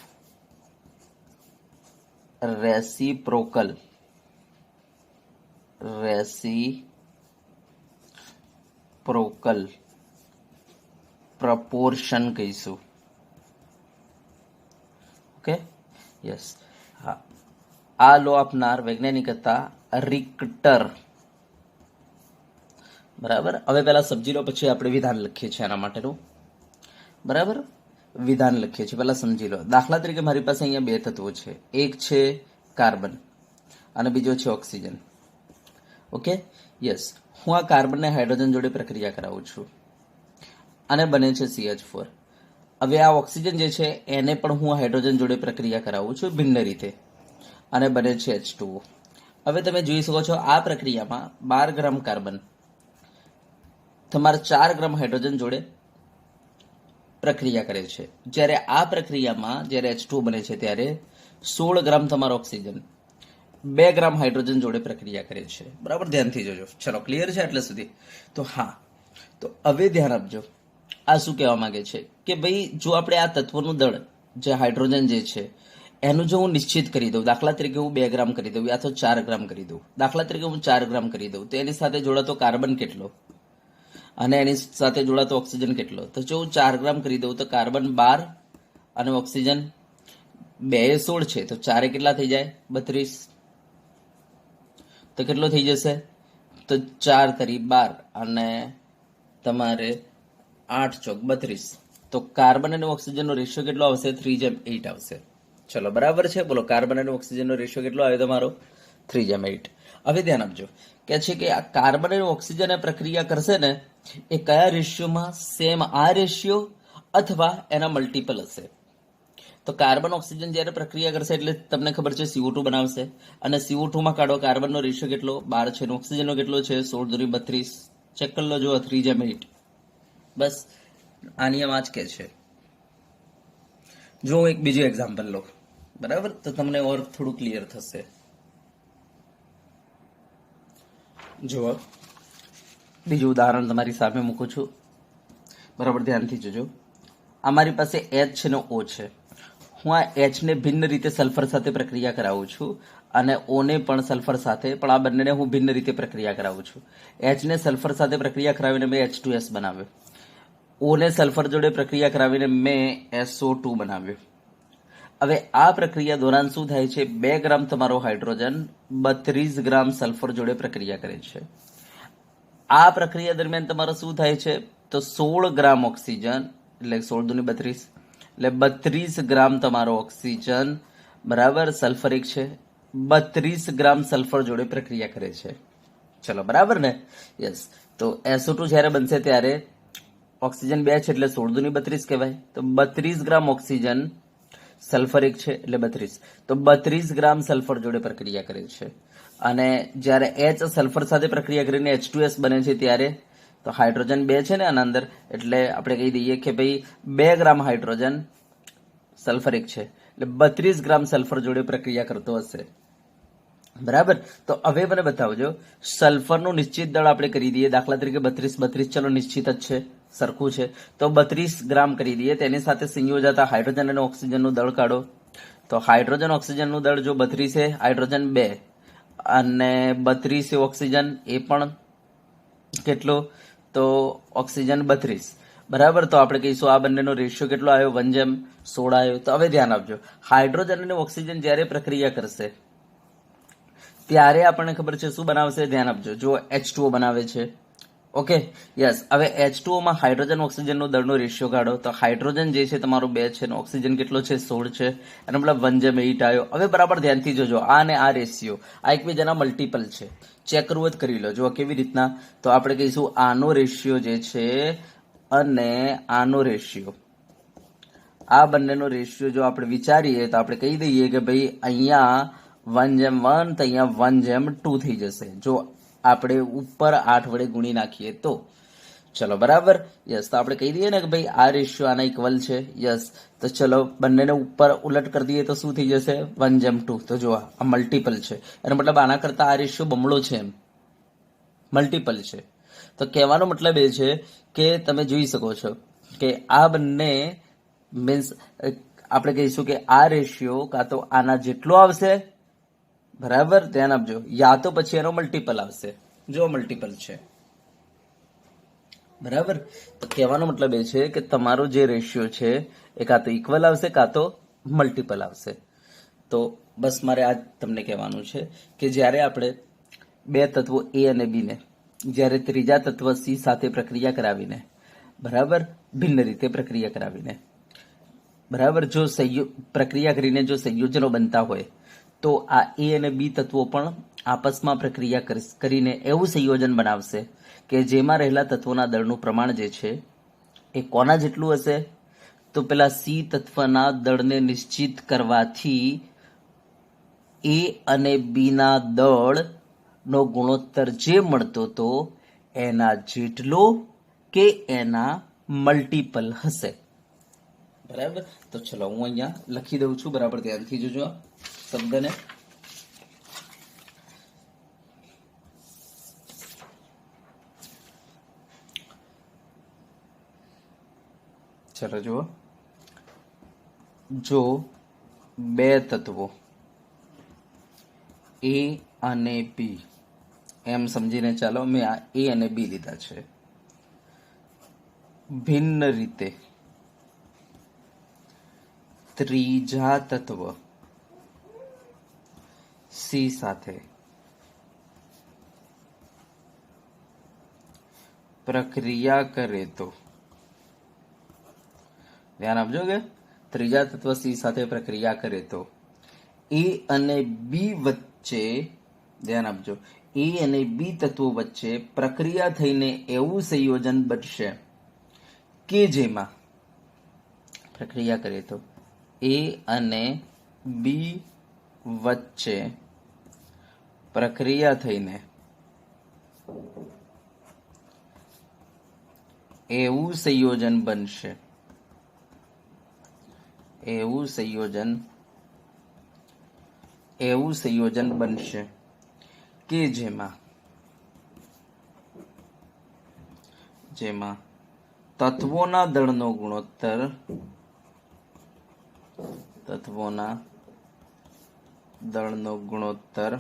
રેસિપ્રોકલ પ્રપોર્શન કહીશું. Okay, yes. હા, આ લો આપનાર વૈજ્ઞાનિક હતા રિક્ટર. બરાબર, હવે પહેલા સમજી લો, પછી આપણે વિધાન લખીએ છીએ આના માટેનું. બરાબર, વિધાન લખીએ છીએ, પહેલા સમજી લો. દાખલા તરીકે મારી પાસે અહીંયા 2 તત્વો છે, એક છે કાર્બન અને બીજો છે ઓક્સિજન. Okay, yes. હું આ કાર્બનને હાઇડ્રોજન જોડે પ્રક્રિયા કરાવું છું અને બને છે CH4. હવે આ ઓક્સિજન જે છે એને પણ હું હાઇડ્રોજન જોડે પ્રક્રિયા કરાવું છું ભિન્ન રીતે અને બને છે H2O. હવે તમે જોઈ શકો છો આ પ્રક્રિયામાં 12 ગ્રામ કાર્બન તમારે 4 ગ્રામ હાઇડ્રોજન જોડે પ્રક્રિયા કરે છે. જ્યારે આ પ્રક્રિયામાં જ્યારે H2O બને છે ત્યારે 16 ગ્રામ તમારો ઓક્સિજન 2 ગ્રામ હાઇડ્રોજન જોડે પ્રક્રિયા કરે છે. બરાબર, ધ્યાનથી જોજો. ચલો ક્લિયર છે એટલે સુધી? તો હા, તો હવે ધ્યાન આપજો. આ શું કહેવા માંગે છે કે ભાઈ જો આપણે આ તત્વનું દળ જે હાઇડ્રોજન જે છે એનું જો હું નિશ્ચિત કરી દઉં, દાખલા તરીકે હું 2 ગ્રામ કરી દઉં યા તો 4 ગ્રામ કરી દઉં, દાખલા તરીકે હું 4 ગ્રામ કરી દઉં, તો એની સાથે જોડાતો કાર્બન કેટલો અને એની સાથે જોડાતો ઓક્સિજન કેટલો? તો જો હું 4 ગ્રામ કરી દઉં તો કાર્બન 12 અને ઓક્સિજન 2 એ 16 છે, તો 4 કેટલા થઈ જાય? 32. તો કેટલો થઈ જશે? તો 4 તરી 12 અને તમારે 8 ચોક 32. તો કાર્બન અને ઓક્સિજનનો રેશિયો કેટલો આવશે? 3:8 આવશે. ચલો બરાબર છે, બોલો. કાર્બન અને ઓક્સિજનનો રેશિયો કેટલો આવ્યો તમારો? 3:8. હવે ધ્યાન આપજો, કે છે કે આ કાર્બન અને ઓક્સિજન પ્રક્રિયા કરશે ને એ કયા રેશિયોમાં? સેમ આ રેશિયો અથવા એના મલ્ટિપલ હશે. તો કાર્બન ઓક્સિજન જ્યારે પ્રક્રિયા કરશે એટલે તમને ખબર છે CO2 બનાવશે, અને CO2 માં કાઢો કાર્બનનો રેશિયો કેટલો? 12 છે, અને ઓક્સિજનનો કેટલો છે? 16:32. ચેક કરી લો, જો 3:8. બસ આ નિયમ આ જ કે છે. જો હું એક બીજું એક્ઝામ્પલ લઉં, બરાબર, તો તમને ઓર થોડું ક્લિયર થશે. જુઓ, બીજું ઉદાહરણ તમારી સામે મૂકું છું, બરાબર, ધ્યાનથી જોજો. અમારી પાસે એચ છે ને ઓ છે. હું આ એચ ને ભિન્ન રીતે સલ્ફર સાથે પ્રક્રિયા કરાવું છું અને ઓ ને પણ સલ્ફર સાથે, પણ આ બંનેને હું ભિન્ન રીતે પ્રક્રિયા કરાવું છું. એચ ને સલ્ફર સાથે પ્રક્રિયા કરાવીને મેં H2S બનાવ્યો. ઓ ને સલ્ફર જોડે પ્રક્રિયા કરાવીને મેં SO2 બનાવ્યો. હવે આ પ્રક્રિયા દોરાન શું થાય છે? 2 ગ્રામ તમારો હાઇડ્રોજન 32 ગ્રામ સલ્ફર જોડે પ્રક્રિયા કરે છે. આ પ્રક્રિયા દરમિયાન તમારો શું થાય છે? તો 16 ગ્રામ ઓક્સિજન, એટલે 16 દુની 32, એટલે 32 ગ્રામ તમારો ઓક્સિજન, બરાબર, સલ્ફરિક છે, 32 ગ્રામ સલ્ફર જોડે પ્રક્રિયા કરે છે. ચલો, બરાબર ને? યસ. તો SO2 જ્યારે બનશે ત્યારે ઓક્સિજન 2 છે એટલે 16 દુની 32 કહેવાય. તો 32 ગ્રામ ઓક્સિજન સલ્ફરિક છે એટલે 32, તો 32 ગ્રામ સલ્ફર જોડે પ્રક્રિયા કરે છે. અને જ્યારે H સલ્ફર સાથે પ્રક્રિયા કરીને H2S બને છે ત્યારે તો હાઇડ્રોજન 2 છે ને આના અંદર, એટલે આપણે કહી દઈએ કે ભાઈ 2 ગ્રામ હાઇડ્રોજન સલ્ફરિક છે એટલે 32 ગ્રામ સલ્ફર જોડે પ્રક્રિયા કરતો હશે. બરાબર, તો હવે મને બતાવજો, સલ્ફરનું નિશ્ચિત દળ આપણે કરી દઈએ. દાખલા તરીકે 32, ચલો નિશ્ચિત જ છે, સરખું છે, તો 32 ગ્રામ કરી દઈએ. તેની સાથે સંયોજાતા હાઇડ્રોજન અને ઓક્સિજનનું દળ કાઢો. તો હાઇડ્રોજન ઓક્સિજનનું દળ જો 32 છે, હાઇડ્રોજન 2 અને 32 છે ઓક્સિજન, એ પણ કેટલો? તો ઓક્સિજન 32, બરાબર. તો આપણે કહીશું આ બંનેનો રેશિયો કેટલો આવ્યો? 1:16 આવ્યો. તો હવે ધ્યાન આપજો, હાઇડ્રોજન અને ઓક્સિજન જ્યારે પ્રક્રિયા કરશે ત્યારે આપણને ખબર છે શું બનાવશે? ધ્યાન આપજો, જો H2O બનાવે છે. Okay, yes. હવે H2O માં હાઇડ્રોજન ઓક્સિજનનો દળનો રેશિયો કાઢો. તો હાઇડ્રોજન જે છે તમારો 2 છે અને ઓક્સિજન કેટલો છે? 16 છે, અને મતલબ 1:8 આવ્યો. હવે બરાબર ધ્યાનથી જોજો, આ અને આ રેશિયો આ એકબીજાના મલ્ટિપલ છે. ચેક કરવું જ કરી લો. જો કેવી રીતના? તો આપણે કહીશું આનો રેશિયો જે છે અને આનો રેશિયો, આ બંનેનો રેશિયો જો આપણે વિચારીએ તો આપણે કહી દઈએ કે ભાઈ અહીંયા 1:1 તો અહીંયા 1:2 થઈ જશે જો આપણે ઉપર 8 વડે ગુણી નાખીએ તો. ચલો, બરાબર. યસ. તો આપણે કહી દઈએ ને કે ભાઈ આ રેશિયો આના ઇક્વલ છે. યસ. તો ચલો બંનેને ઉપર ઉલટ કરી દઈએ તો શું થઈ જશે? 1:2. તો જો આ મલ્ટિપલ છે, એનો મતલબ આના કરતા આ રેશિયો બમણો છે, એમ મલ્ટિપલ છે. તો કહેવાનો મતલબ એ છે કે તમે જોઈ શકો છો કે આ બંને મીન્સ આપણે કહીશું કે આ રેશિયો કાં તો આના જેટલો આવશે, બરાબર, ધ્યાન આપજો, યા તો પછી એનો મલ્ટિપલ આવશે. જો મલ્ટિપલ છે, બરાબર. તો કહેવાનો મતલબ એ છે કે તમારો જે રેશિયો છે એ કાં તો ઇક્વલ આવશે કાં તો મલ્ટિપલ આવશે. તો બસ મારે આ તમને કહેવાનું છે કે જ્યારે આપણે બે તત્વો એ અને બી ને જ્યારે ત્રીજા તત્વ સી સાથે પ્રક્રિયા કરાવીને, બરાબર, ભિન્ન રીતે પ્રક્રિયા કરાવીને, બરાબર, જો પ્રક્રિયા કરીને જો સંયોજનો બનતા હોય તો આ એ અને બી તત્વો પણ આપસમાં પ્રક્રિયા કરીને એવું સંયોજન બનાવશે કે જેમાં રહેલા તત્વોના દળનું પ્રમાણ જે છે એ કોના જેટલું હશે? તો પેલા સી તત્વના દળને નિશ્ચિત કરવાથી એ અને બી ના દળનો ગુણોત્તર જે મળતો હતો એના જેટલો કે એના મલ્ટિપલ હશે. બરાબર. તો ચલો હું અહીંયા લખી દઉં છું, બરાબર, ધ્યાનથી જોજો શબ્દને. ચલો જુઓ, જો બે તત્વો એ અને બી, એમ સમજીને ચાલો મેં આ એ અને બી લીધા છે, ભિન્ન રીતે ત્રીજા તત્વ સી સાથે પ્રક્રિયા કરે તો, ધ્યાન આપજો કે ત્રીજા તત્વ સી સાથે પ્રક્રિયા કરે તો એ અને બી વચ્ચે, ધ્યાન આપજો, એ અને બી તત્વો વચ્ચે પ્રક્રિયા થઈને એવું સંયોજન બનશે કે જેમાં પ્રક્રિયા કરે તો એ અને બી વચ્ચે પ્રક્રિયા થઈને એવું સંયોજન બનશે, એવું સંયોજન એવું સંયોજન બનશે કે જેમાં તત્વોના દળનો ગુણોત્તર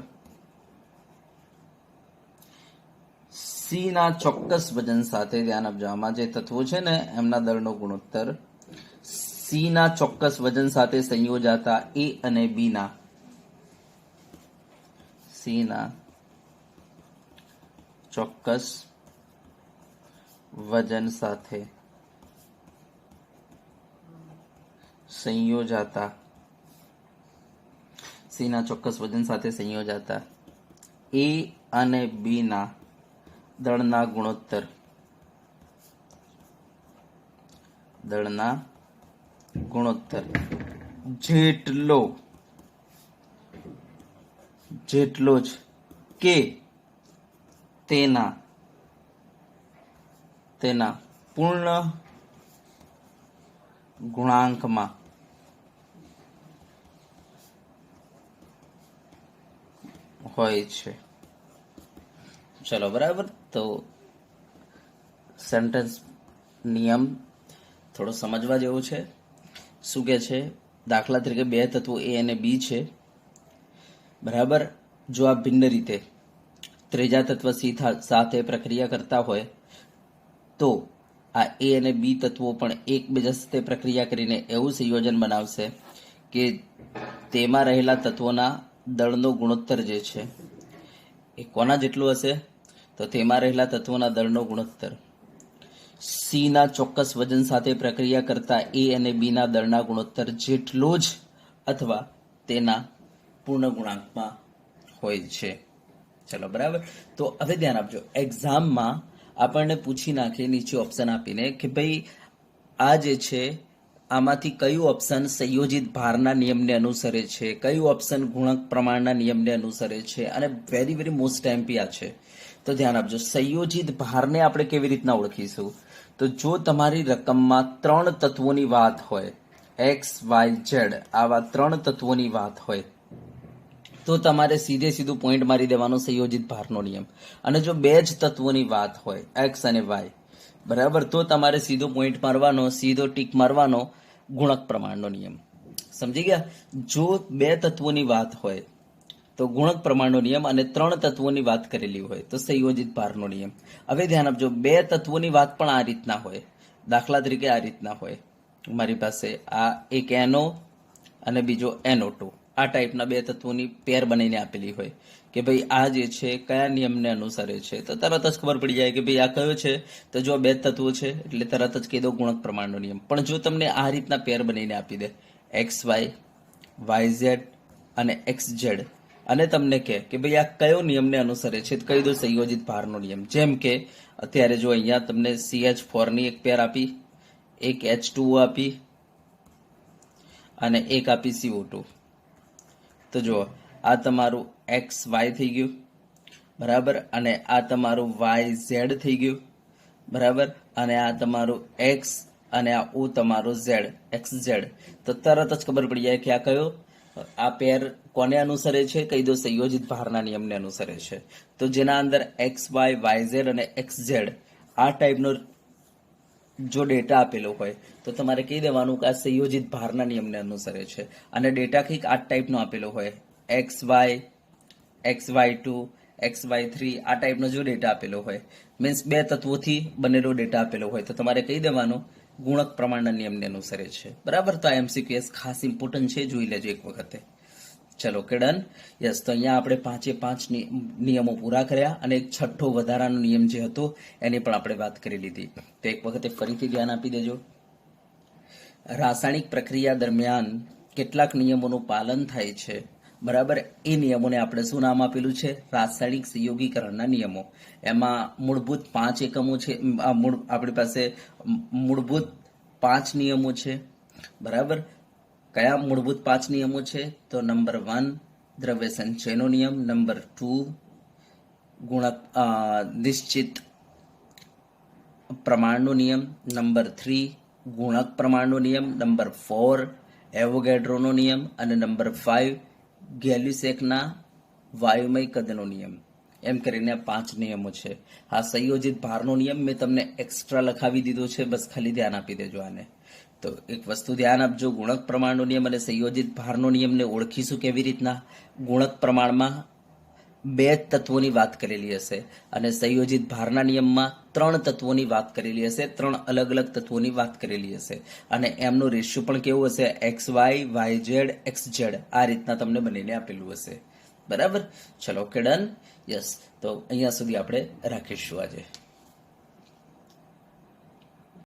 સી ના ચોક્કસ વજન સાથે, ધ્યાન આપજો, આમાં જે તત્વો છે ને એમના દળનો ગુણોત્તર સી ના ચોક્કસ વજન સાથે સંયોજાતા એ અને બી ના ચોક્કસ વજન સાથે સંયોજાતા એ અને બી ના દળના ગુણોત્તર જેટલો જ કે તેના પૂર્ણ ગુણાંકમાં હોય છે. ચલો બરાબર. તો સેન્ટેન્સ નિયમ થોડો સમજવા જેવો છે. શું કે છે? દાખલા તરીકે બે તત્વો એ અને બી છે, બરાબર. જો આ ભિન્ન રીતે ત્રીજા તત્વ સી સાથે પ્રક્રિયા કરતા હોય તો આ એ અને બી તત્વો પણ એકબીજા સાથે પ્રક્રિયા કરીને એવું સંયોજન બનાવશે કે તેમાં રહેલા તત્વોના દળનો ગુણોત્તર જે છે એ કોના જેટલું હશે? તો તેમાં રહેલા તત્વોના દળનો ગુણોત્તર સી ના ચોક્કસ વજન સાથે પ્રક્રિયા કરતા એ અને બી ના દળના ગુણોત્તર જેટલો જ અથવા તેના પૂર્ણ ગુણાંકમાં હોય છે. ચલો બરાબર. તો હવે ધ્યાન આપજો, એક્ઝામમાં આપણને પૂછી નાખે નીચે ઓપ્શન આપીને કે ભાઈ આ જે છે આમાંથી કયું ઓપ્શન સંયોજિત ભારના નિયમને અનુસરે છે, કયું ઓપ્શન ગુણક પ્રમાણના નિયમને અનુસરે છે, અને વેરી વેરી મોસ્ટ ટાઈમ આ છે. તો ધ્યાન આપજો, સંયોજિત ભારને આપણે કેવી રીતના ઓળખીશું? તો જો તમારી રકમમાં 3 તત્વોની વાત હોય, એક્સ વાય ઝેડ, આવા 3 તત્વોની વાત હોય તો તમારે સીધું પોઈન્ટ મારી દેવાનો સંયોજિત ભારનો નિયમ. અને જો 2 જ તત્વોની વાત હોય, એક્સ અને વાય, બરાબર, તો તમારે સીધો પોઈન્ટ મારવાનો, સીધો ટીક મારવાનો ગુણક પ્રમાણનો નિયમ. સમજી ગયા? જો 2 તત્વોની વાત હોય તો ગુણક પ્રમાણનો નિયમ, અને 3 તત્વોની વાત કરેલી હોય તો સંયોજિત ભારનો નિયમ. હવે ધ્યાન આપજો, 2 તત્વોની વાત પણ આ રીતના હોય. દાખલા તરીકે આ રીતના હોય, મારી પાસે આ એક NO અને બીજો NO2, આ ટાઈપના 2 તત્વોની પેર બનાવીને આપેલી હોય કે ભાઈ આ જે છે કયા નિયમને અનુસરે છે, તો તરત જ ખબર પડી જાય કે ભાઈ આ કયો છે. તો જો 2 તત્વો છે એટલે તરત જ કહી દો ગુણક પ્રમાણનો નિયમ. પણ જો તમને આ રીતના પેર બનાવીને આપી દે, XY, YZ અને XZ, અને તમને કહે કે ભાઈ આ કયો નિયમને અનુસરે છે, તો કહી દો સંયોજિત ભારનો નિયમ. જેમ કે અત્યારે જો અહીંયા તમને CH4 ની એક પેર આપી, એક H2O આપી અને એક આપી CO2. તો જો આ તમારું XY થઈ ગયું, બરાબર, અને આ તમારું YZ થઈ ગયું, બરાબર, અને આ તમારું X અને આ O તમારું Z, XZ. તો તરત જ ખબર પડી જાય કે આ કયો, આ પેર કોને અનુસરે છે? કહી દો સંયોજિત ભારના નિયમને અનુસરે છે. તો જેના અંદર XY, YZ અને XZ આ ટાઈપનો જો ડેટા આપેલો હોય તો તમારે કહી દેવાનું કે આ સંયોજિત ભારના નિયમને અનુસરે છે. અને ડેટા કંઈક આ ટાઈપનો આપેલો હોય, XY, XY2, XY3, આ ટાઈપનો જો ડેટા આપેલો હોય, મીન્સ 2 તત્વોથી બનેલો ડેટા આપેલો હોય, તો તમારે કહી દેવાનું ગુણક પ્રમાણના નિયમને અનુસરે છે. બરાબર. તો આ MCQS ખાસ ઇમ્પોર્ટન્ટ છે, જોઈ લેજો એક વખતે. ચલો કે ડન? યસ. તો અહીંયા આપણે 5 નિયમો પૂરા કર્યા, અને એક છઠ્ઠો વધારાનો નિયમ જે હતો એની પણ આપણે વાત કરી લીધી. તો એક વખતે ફરીથી ધ્યાન આપી દેજો. રાસાયણિક પ્રક્રિયા દરમિયાન કેટલાક નિયમોનું પાલન થાય છે, બરાબર. એ નિયમોને આપણે શું નામ આપેલું છે? રાસાયણિક સંયોગીકરણના નિયમો. એમાં મૂળભૂત 5 એકમો છે, આપણી પાસે મૂળભૂત 5 નિયમો છે, બરાબર. કયા મૂળભૂત 5 નિયમો છે? તો નંબર 1 દ્રવ્ય સંચયનો નિયમ, નંબર 2 નિશ્ચિત પ્રમાણનો નિયમ, નંબર 3 ગુણક પ્રમાણનો નિયમ, નંબર 4 એવોગેડ્રોનો નિયમ, અને નંબર 5 ગેલ્યુસેકના વાયુમય કદનો નિયમ, એમ કરીને 5 નિયમો છે. આ સંયોજિત ભારનો નિયમ મેં તમને એક્સ્ટ્રા લખાવી દીધો છે, બસ ખાલી ધ્યાન આપી દેજો આને. તો એક વસ્તુ ધ્યાન આપજો, ગુણક પ્રમાણનો નિયમ અને સંયોજિત ભારનો નિયમને ઓળખીશું કેવી રીતના? ગુણક પ્રમાણમાં 2 તત્વોની વાત કરેલી હશે અને સંયોજિત ભારના નિયમમાં 3 તત્વોની વાત કરેલી હશે, 3 અલગ અલગ તત્વોની વાત કરેલી હશે અને એમનું રેશિયો પણ કેવું હશે? XY, YZ, XZ આ રીતના તમને બનીને આપેલું હશે. બરાબર? ચલો ઓકે, ડન. યસ, તો અહીંયા સુધી આપણે રાખીશું આજે.